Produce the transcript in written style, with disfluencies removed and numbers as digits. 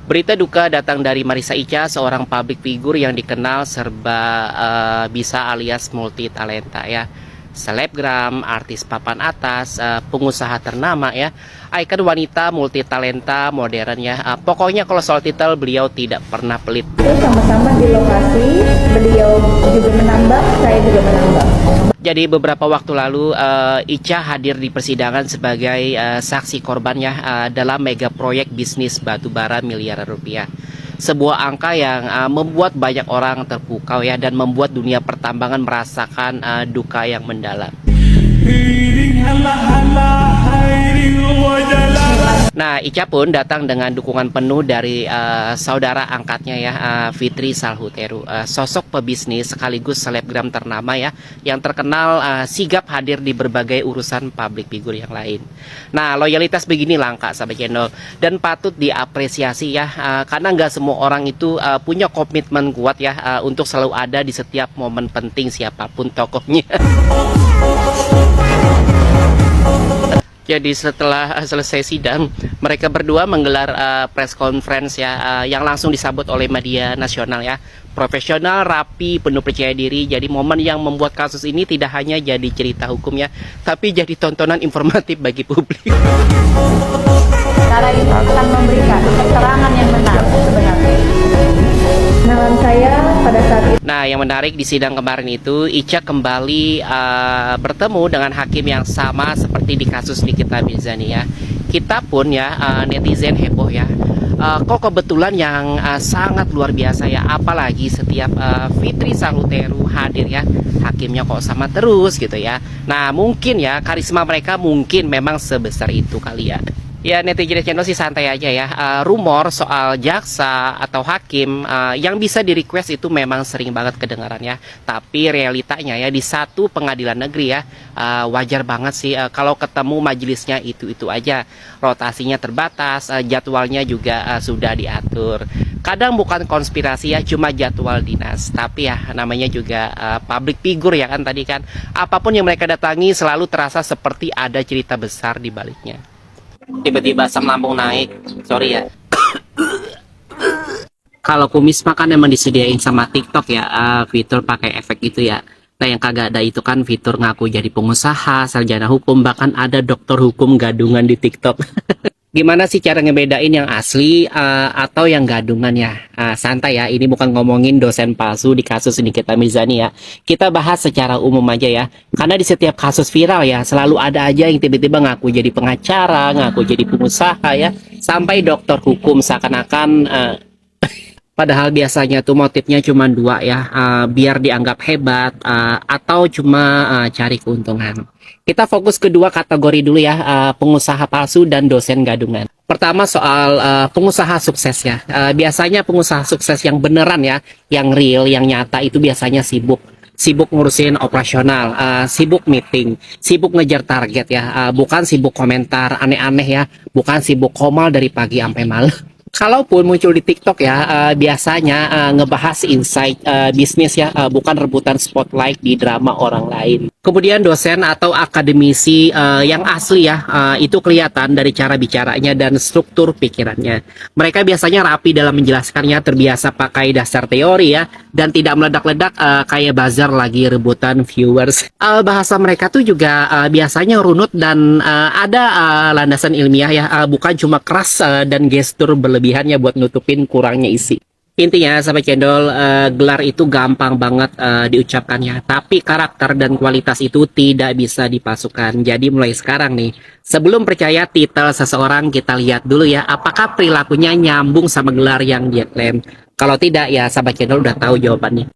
Berita duka datang dari Marissa Icha, seorang public figure yang dikenal serba bisa alias multi talenta ya. Selebgram, artis papan atas, pengusaha ternama ya. Ikon wanita multi talenta modern ya. Pokoknya kalau soal titel beliau tidak pernah pelit. Sama-sama di lokasi, beliau juga menambah, saya juga menambah. Jadi beberapa waktu lalu Icha hadir di persidangan sebagai saksi korban ya dalam mega proyek bisnis batubara miliaran rupiah. Sebuah angka yang membuat banyak orang terpukau ya dan membuat dunia pertambangan merasakan duka yang mendalam. Nah, Icha pun datang dengan dukungan penuh dari saudara angkatnya ya, Fitri Salhuteru, sosok pebisnis sekaligus selebgram ternama ya, yang terkenal sigap hadir di berbagai urusan public figure yang lain. Nah, loyalitas begini langka sahabat channel dan patut diapresiasi ya, karena nggak semua orang itu punya komitmen kuat ya untuk selalu ada di setiap momen penting siapapun tokohnya. Jadi setelah selesai sidang, mereka berdua menggelar press conference ya, yang langsung disambut oleh media nasional ya. Profesional, rapi, penuh percaya diri. Jadi momen yang membuat kasus ini tidak hanya jadi cerita hukum ya, tapi jadi tontonan informatif bagi publik. Cara ini akan memberikan keterangan yang benar sebenarnya. Kenalan saya pada saat itu. Nah, yang menarik di sidang kemarin itu, Icha kembali bertemu dengan hakim yang sama seperti di kasus Nikita Mirzani ya. Kita pun ya netizen heboh ya. Kok kebetulan yang sangat luar biasa ya, apalagi setiap Fitri Salhuteru hadir ya, hakimnya kok sama terus gitu ya. Nah, mungkin ya karisma mereka mungkin memang sebesar itu kali ya. Ya, netizen channel sih santai aja ya. Rumor soal jaksa atau hakim yang bisa di request itu memang sering banget kedengaran ya. Tapi realitanya ya di satu pengadilan negeri ya, wajar banget sih kalau ketemu majelisnya itu aja. Rotasinya terbatas, jadwalnya juga sudah diatur. Kadang bukan konspirasi ya, cuma jadwal dinas. Tapi ya namanya juga public figure ya kan tadi kan. Apapun yang mereka datangi selalu terasa seperti ada cerita besar di baliknya. Tiba-tiba asam lambung naik, sorry ya. Kalau kumis makan emang disediain sama TikTok ya, fitur pakai efek itu ya. Nah, yang kagak ada itu kan fitur ngaku jadi pengusaha, sarjana hukum, bahkan ada dokter hukum gadungan di TikTok. Gimana sih cara ngebedain yang asli atau yang gadungan ya? Santai ya, ini bukan ngomongin dosen palsu di kasus Nikita Mirzani ya. Kita bahas secara umum aja ya. Karena di setiap kasus viral ya, selalu ada aja yang tiba-tiba ngaku jadi pengacara, ngaku jadi pengusaha ya. Sampai dokter hukum seakan-akan padahal biasanya tuh motifnya cuma dua ya, biar dianggap hebat atau cuma cari keuntungan. Kita fokus kedua kategori dulu ya, pengusaha palsu dan dosen gadungan. Pertama soal pengusaha sukses ya. Biasanya pengusaha sukses yang beneran ya, yang real, yang nyata itu biasanya sibuk ngurusin operasional, sibuk meeting, sibuk ngejar target ya, bukan sibuk komentar aneh-aneh ya, bukan sibuk komal dari pagi sampai malam. Kalaupun muncul di TikTok ya, biasanya ngebahas insight bisnis ya, bukan rebutan spotlight di drama orang lain. Kemudian dosen atau akademisi yang asli ya, itu kelihatan dari cara bicaranya dan struktur pikirannya. Mereka biasanya rapi dalam menjelaskannya, terbiasa pakai dasar teori ya, dan tidak meledak-ledak kayak buzzer lagi rebutan viewers. Bahasa mereka tuh juga biasanya runut dan ada landasan ilmiah ya, bukan cuma keras dan gestur berlebihannya buat nutupin kurangnya isi. Intinya sahabat cendol, gelar itu gampang banget diucapkannya, tapi karakter dan kualitas itu tidak bisa dipalsukan. Jadi mulai sekarang nih, sebelum percaya titel seseorang, kita lihat dulu ya apakah perilakunya nyambung sama gelar yang dia klaim. Kalau tidak ya sahabat cendol udah tahu jawabannya.